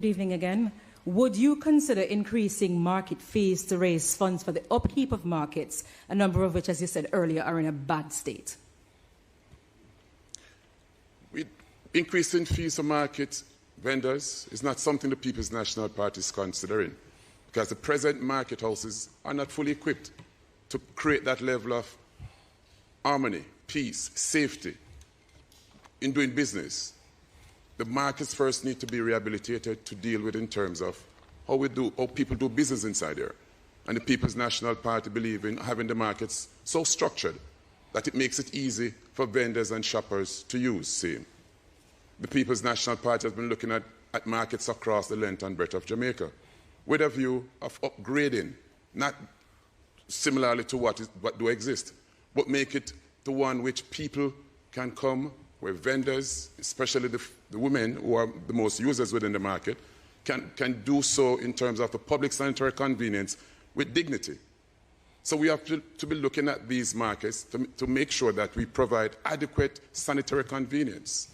Good evening again. Would you consider increasing market fees to raise funds for the upkeep of markets, a number of which, as you said earlier, are in a bad state? Increasing fees for market vendors is not something the People's National Party is considering, because the present market houses are not fully equipped to create that level of harmony, peace, safety in doing business. The markets first need to be rehabilitated to deal with in terms of how people do business inside there. And the People's National Party believe in having the markets so structured that it makes it easy for vendors and shoppers to use. See, the People's National Party has been looking at markets across the length and breadth of Jamaica with a view of upgrading, not similarly to what do exist, but make it the one which people can come, where vendors, especially the women who are the most users within the market, can do so in terms of the public sanitary convenience with dignity. So we have to be looking at these markets to make sure that we provide adequate sanitary convenience.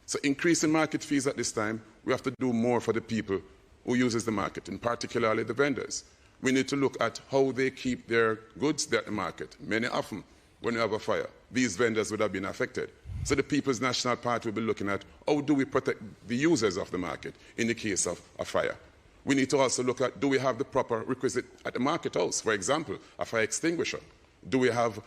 So increasing market fees at this time, we have to do more for the people who uses the market, and particularly the vendors. We need to look at how they keep their goods there at the market. Many of them, when you have a fire, these vendors would have been affected. So the People's National Party will be looking at how do we protect the users of the market in the case of a fire. We need to also look at, do we have the proper requisite at the market house? For example, a fire extinguisher. Do we have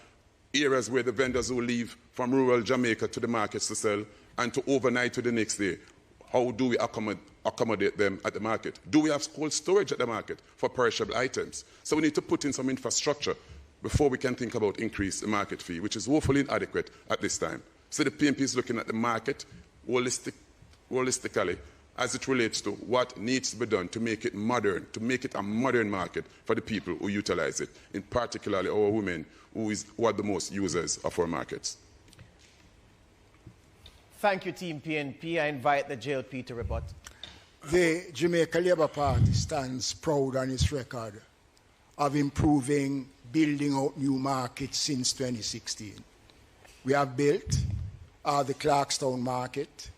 areas where the vendors who leave from rural Jamaica to the markets to sell and to overnight to the next day, how do we accommodate them at the market? Do we have cold storage at the market for perishable items? So we need to put in some infrastructure before we can think about increase the market fee, which is woefully inadequate at this time. So the PNP is looking at the market holistically as it relates to what needs to be done to make it modern, to make it a modern market for the people who utilize it, in particularly our women who are the most users of our markets. Thank you, Team PNP. I invite the JLP to rebut. The Jamaica Labour Party stands proud on its record of improving, building out new markets since 2016. We have built the Clarkstown market,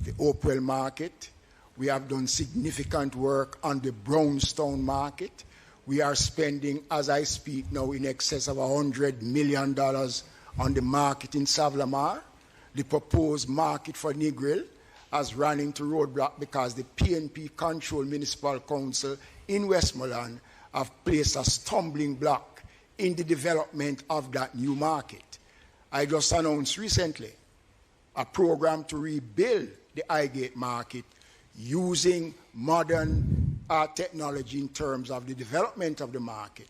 the Oakville market. We have done significant work on the Brownstown market. We are spending, as I speak now, in excess of $100 million on the market in Savlamar. The proposed market for Negril has run into roadblock because the PNP-controlled municipal council in Westmoreland have placed a stumbling block in the development of that new market. I just announced recently a program to rebuild the Highgate market using modern technology in terms of the development of the market.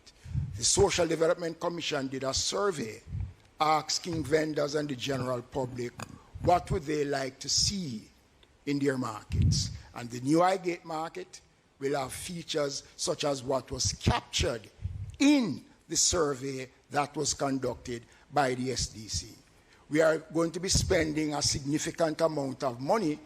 The Social Development Commission did a survey asking vendors and the general public what would they like to see in their markets. And the new Highgate market will have features such as what was captured in the survey that was conducted by the SDC. We are going to be spending a significant amount of money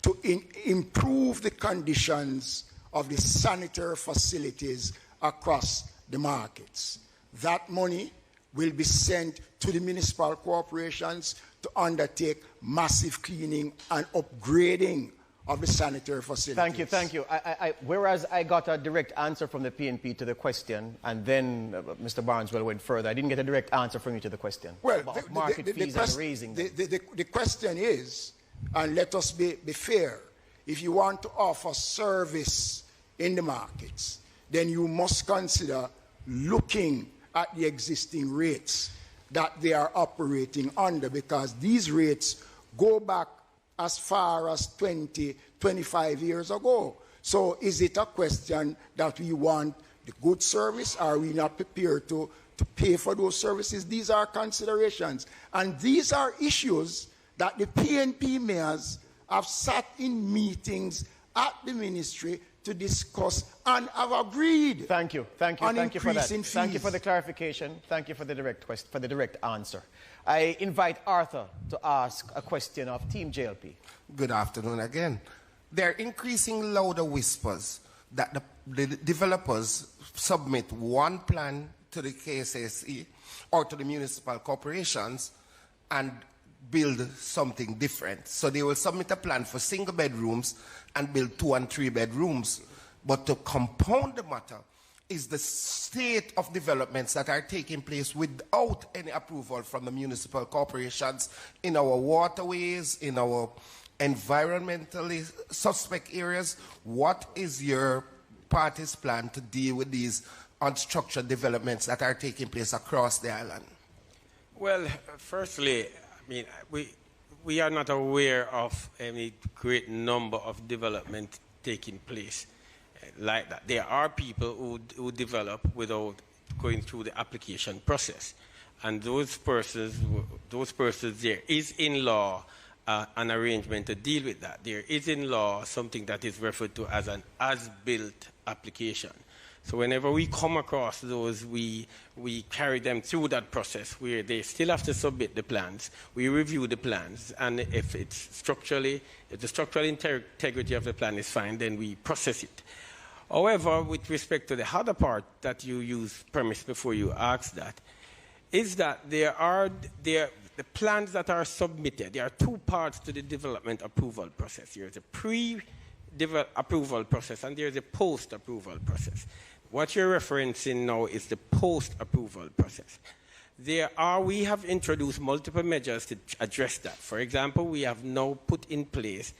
to improve the conditions of the sanitary facilities across the markets. That money will be sent to the municipal corporations to undertake massive cleaning and upgrading of the sanitary facilities. Thank you. Whereas I got a direct answer from the PNP to the question, and then Mr. Barneswell went further, I didn't get a direct answer from you to the question. Well, market fees and raising them. The question is, and let us be fair, if you want to offer service in the markets, then you must consider looking at the existing rates that they are operating under, because these rates go back as far as 20, 25 years ago. So is it a question that we want the good service? Are we not prepared to pay for those services? These are considerations. And these are issues that the PNP mayors have sat in meetings at the ministry to discuss and have agreed. Thank you for that. Fees. Thank you for the clarification. Thank you for the direct answer. I invite Arthur to ask a question of Team JLP. Good afternoon again. There are increasing louder whispers that the developers submit one plan to the KSSE or to the municipal corporations, and build something different. So they will submit a plan for single bedrooms and build 2 and 3 bedrooms. But to compound the matter is the state of developments that are taking place without any approval from the municipal corporations in our waterways, in our environmentally suspect areas. What is your party's plan to deal with these unstructured developments that are taking place across the island? Well, firstly, I mean, we are not aware of any great number of development taking place like that. There are people who develop without going through the application process. And those persons, there is in law an arrangement to deal with that. There is in law something that is referred to as an as-built application. So whenever we come across those, we carry them through that process where they still have to submit the plans. We review the plans, and if the structural integrity of the plan is fine, then we process it. However, with respect to the other part that you use premise before you ask that, is that the plans that are submitted, there are 2 parts to the development approval process. There is a pre-approval process and there is a post-approval process. What you're referencing now is the post-approval process. We have introduced multiple measures to address that. For example, we have now put in place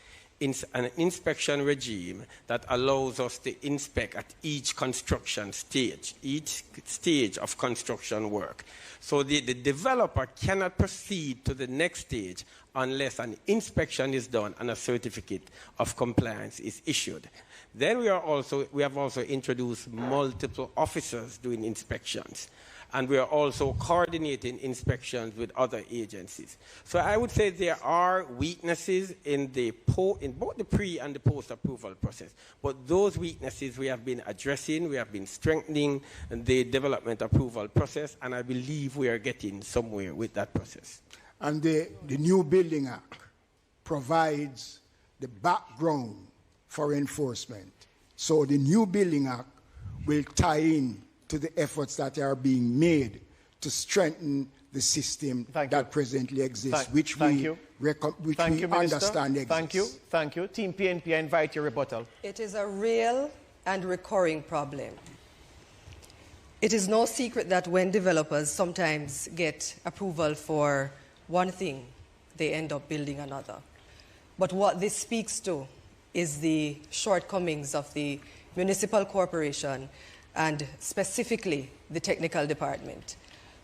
an inspection regime that allows us to inspect at each construction stage, each stage of construction work. So the developer cannot proceed to the next stage unless an inspection is done and a certificate of compliance is issued. Then we have also introduced multiple officers doing inspections. And we are also coordinating inspections with other agencies. So I would say there are weaknesses in both the pre- and the post-approval process. But those weaknesses we have been addressing, we have been strengthening the development approval process, and I believe we are getting somewhere with that process. And the new Building Act provides the background for enforcement. So the new Building Act will tie in to the efforts that are being made to strengthen the system that presently exists, which we understand exists. Thank you. Team PNP, I invite your rebuttal. It is a real and recurring problem. It is no secret that when developers sometimes get approval for one thing, they end up building another. But what this speaks to is the shortcomings of the municipal corporation and specifically the technical department.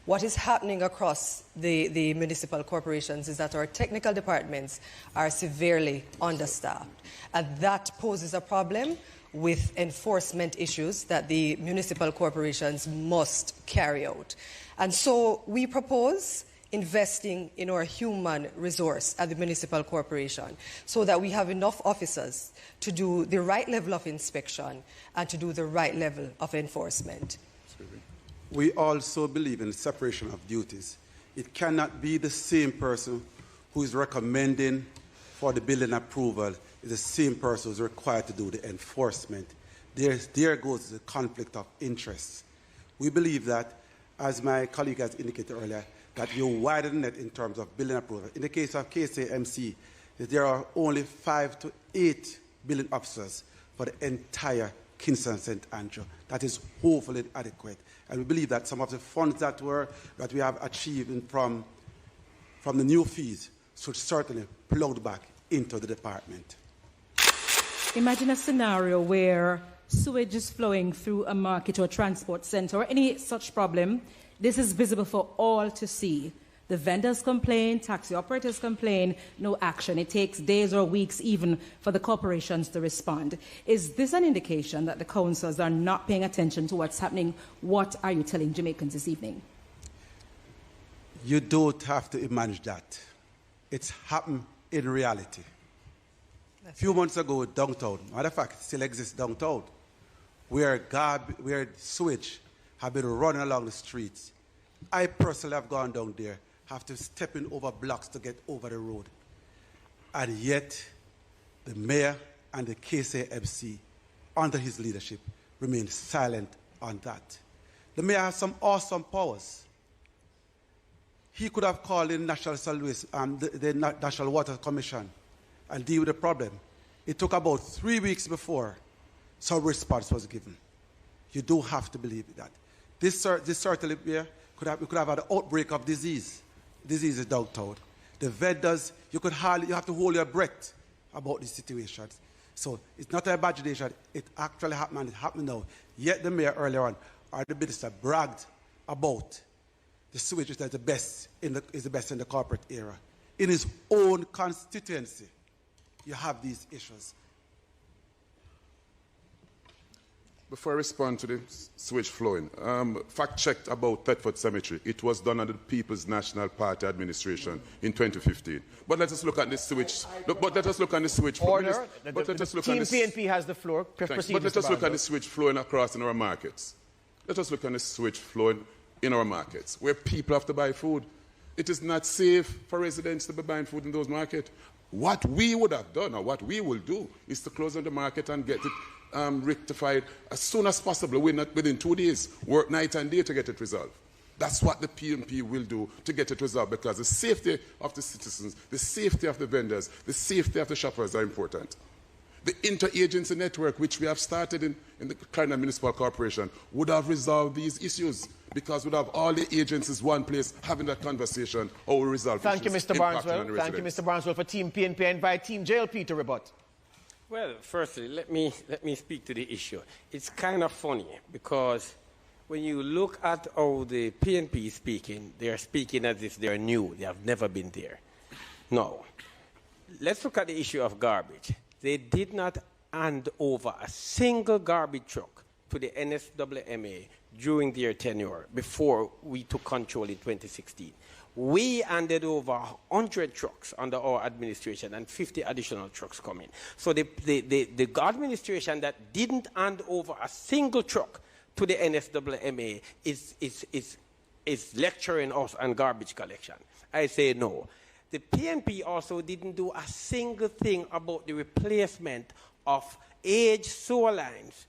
What is happening across the municipal corporations is that our technical departments are severely understaffed, and that poses a problem with enforcement issues that the municipal corporations must carry out. And so we propose investing in our human resource at the municipal corporation so that we have enough officers to do the right level of inspection and to do the right level of enforcement. We also believe in separation of duties. It cannot be the same person who is recommending for the building approval is the same person who is required to do the enforcement. There goes the conflict of interests. We believe that, as my colleague has indicated earlier, that you widen it in terms of building approval. In the case of KSAMC, there are only 5 to 8 building officers for the entire Kingston St. Andrew. That is hopefully adequate. And we believe that some of the funds that we have achieved from the new fees should certainly plug back into the department. Imagine a scenario where sewage is flowing through a market or a transport center or any such problem. This is visible for all to see. The vendors complain, taxi operators complain, no action. It takes days or weeks even for the corporations to respond. Is this an indication that the councils are not paying attention to what's happening? What are you telling Jamaicans this evening? You don't have to imagine that. It's happened in reality. A few months ago, downtown, matter of fact, it still exists downtown, where sewage have been running along the streets. I personally have gone down there, have to step in over blocks to get over the road. And yet, the mayor and the KSAMC, under his leadership, remain silent on that. The mayor has some awesome powers. he could have called in National Service, the National Water Commission and deal with the problem. It took about 3 weeks before some response was given. You do have to believe that. This certainly we could have had an outbreak of disease. Disease is doubted. The vendors, you have to hold your breath about these situations. So it's not an imagination. It actually happened, and it's happening now. Yet the mayor earlier on, or the minister, bragged about the sewage is the best in the corporate era. In his own constituency, you have these issues. Before I respond to the sewage flowing, fact checked about Thetford Cemetery. It was done under the People's National Party administration in 2015. But let us look at the sewage. But let us look at the sewage flow. Order. Team PNP has the floor. Proceed, but let Mr. us look at the Barnsdale. sewage flowing across in our markets. Let us look at the sewage flowing in our markets, where people have to buy food. It is not safe for residents to be buying food in those markets. What we would have done, or what we will do, is to close down the market and get it rectified as soon as possible, within 2 days, work night and day to get it resolved. That's what the PNP will do to get it resolved, because the safety of the citizens, the safety of the vendors, the safety of the shoppers are important. The interagency network, which we have started in the Clarendon Municipal Corporation, would have resolved these issues, because we'd have all the agencies one place having that conversation how we resolve Thank you, issues Mr. impacting on the Barnsdale. Thank you, residents. Mr. Barnsdale, for Team PNP. I invite Team JLP to rebut. Well, firstly, let me speak to the issue. It's kind of funny because when you look at how the PNP is speaking, they are speaking as if they are new. They have never been there. No. Let's look at the issue of garbage. They did not hand over a single garbage truck to the NSWMA during their tenure before we took control in 2016. We handed over 100 trucks under our administration and 50 additional trucks coming. So the administration that didn't hand over a single truck to the NSWMA is lecturing us on garbage collection. I say no. The PNP also didn't do a single thing about the replacement of aged sewer lines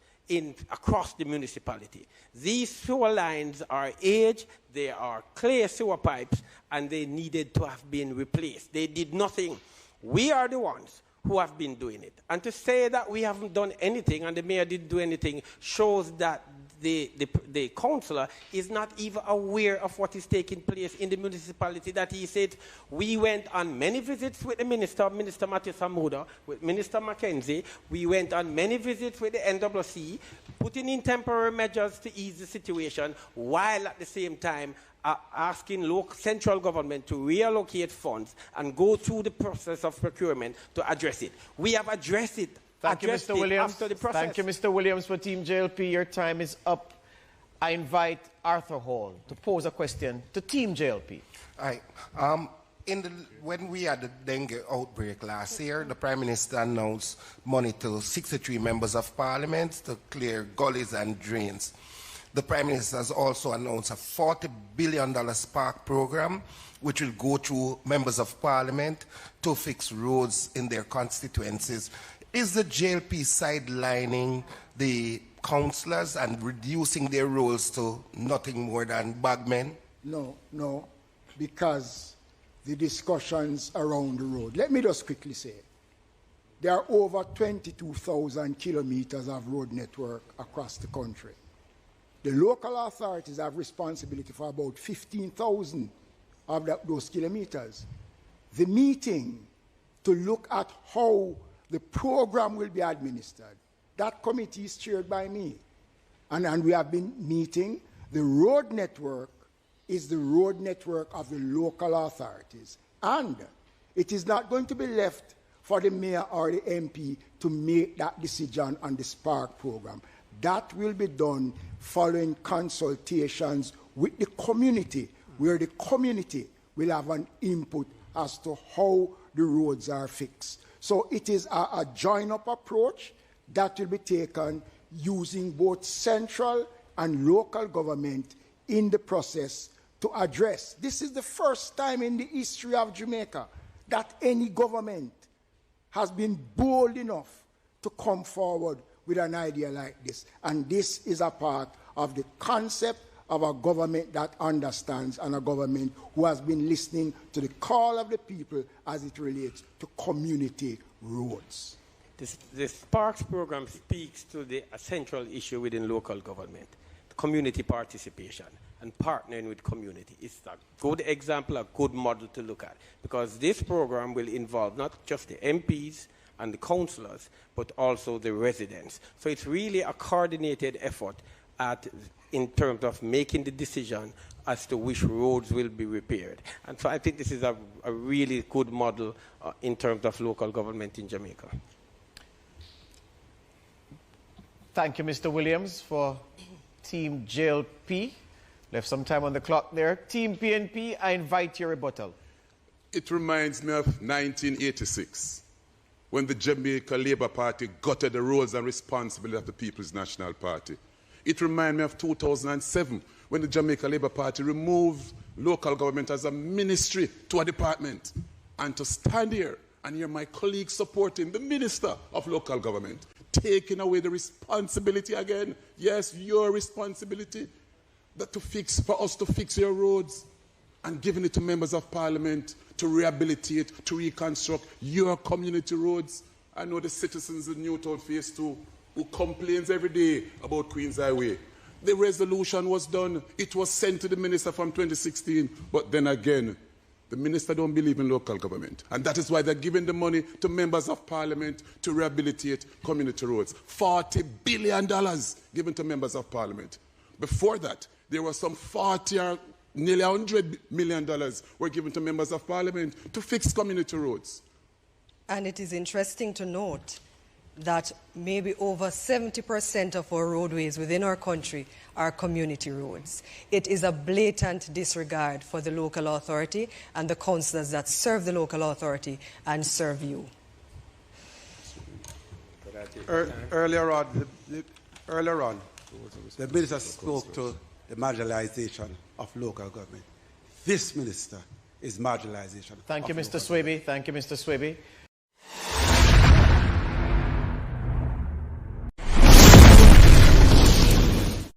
across the municipality. These sewer lines are aged, they are clay sewer pipes, and they needed to have been replaced. They did nothing. We are the ones who have been doing it. And to say that we haven't done anything and the mayor didn't do anything shows that the councillor is not even aware of what is taking place in the municipality. That he said, we went on many visits with the Minister Matthew Samuda, with Minister Mackenzie. We went on many visits with the NWC, putting in temporary measures to ease the situation, while at the same time asking local central government to reallocate funds and go through the process of procurement to address it. We have addressed it. Thank you, Mr. Williams. After the process. Thank you, Mr. Williams, for Team JLP. Your time is up. I invite Arthur Hall to pose a question to Team JLP. When we had the dengue outbreak last year, the Prime Minister announced money to 63 members of Parliament to clear gullies and drains. The Prime Minister has also announced a $40 billion Spark program, which will go through members of Parliament to fix roads in their constituencies. Is the JLP sidelining the councillors and reducing their roles to nothing more than bagmen? No, because the discussions around the road. Let me just quickly say, there are over 22,000 kilometers of road network across the country. The local authorities have responsibility for about 15,000 of those kilometers. The meeting to look at how the program will be administered, that committee is chaired by me. And we have been meeting. The road network is the road network of the local authorities. And it is not going to be left for the mayor or the MP to make that decision on the Spark program. That will be done following consultations with the community, where the community will have an input as to how the roads are fixed. So it is a join-up approach that will be taken using both central and local government in the process to address. This is the first time in the history of Jamaica that any government has been bold enough to come forward with an idea like this. And this is a part of the concept of a government that understands and a government who has been listening to the call of the people as it relates to community roads. The Sparks program speaks to the central issue within local government, community participation and partnering with community. It's a good example, a good model to look at, because this program will involve not just the MPs and the councillors, but also the residents. So it's really a coordinated effort in terms of making the decision as to which roads will be repaired. And so I think this is a really good model in terms of local government in Jamaica. Thank you, Mr. Williams, for Team JLP. Left some time on the clock there. Team PNP, I invite your rebuttal. It reminds me of 1986, when the Jamaica Labour Party gutted the roles and responsibility of the People's National Party. It reminds me of 2007, when the Jamaica Labour Party removed local government as a ministry to a department. And to stand here and hear my colleagues supporting the Minister of Local Government, taking away the responsibility again. Yes, your responsibility for us to fix your roads, and giving it to members of parliament to rehabilitate, to reconstruct your community roads. I know the citizens in Newtown Phase 2 who complains every day about Queens Highway. The resolution was done. It was sent to the minister from 2016. But then again, the minister don't believe in local government. And that is why they're giving the money to members of parliament to rehabilitate community roads. $40 billion given to members of parliament. Before that, there was some 40 or nearly $100 million were given to members of parliament to fix community roads. And it is interesting to note that maybe over 70% of our roadways within our country are community roads. It is a blatant disregard for the local authority and the councillors that serve the local authority and serve you. Earlier on, the minister spoke to the marginalization of local government. This minister is marginalization. Thank you, Mr. Swaby. Thank you, Mr. Swaby.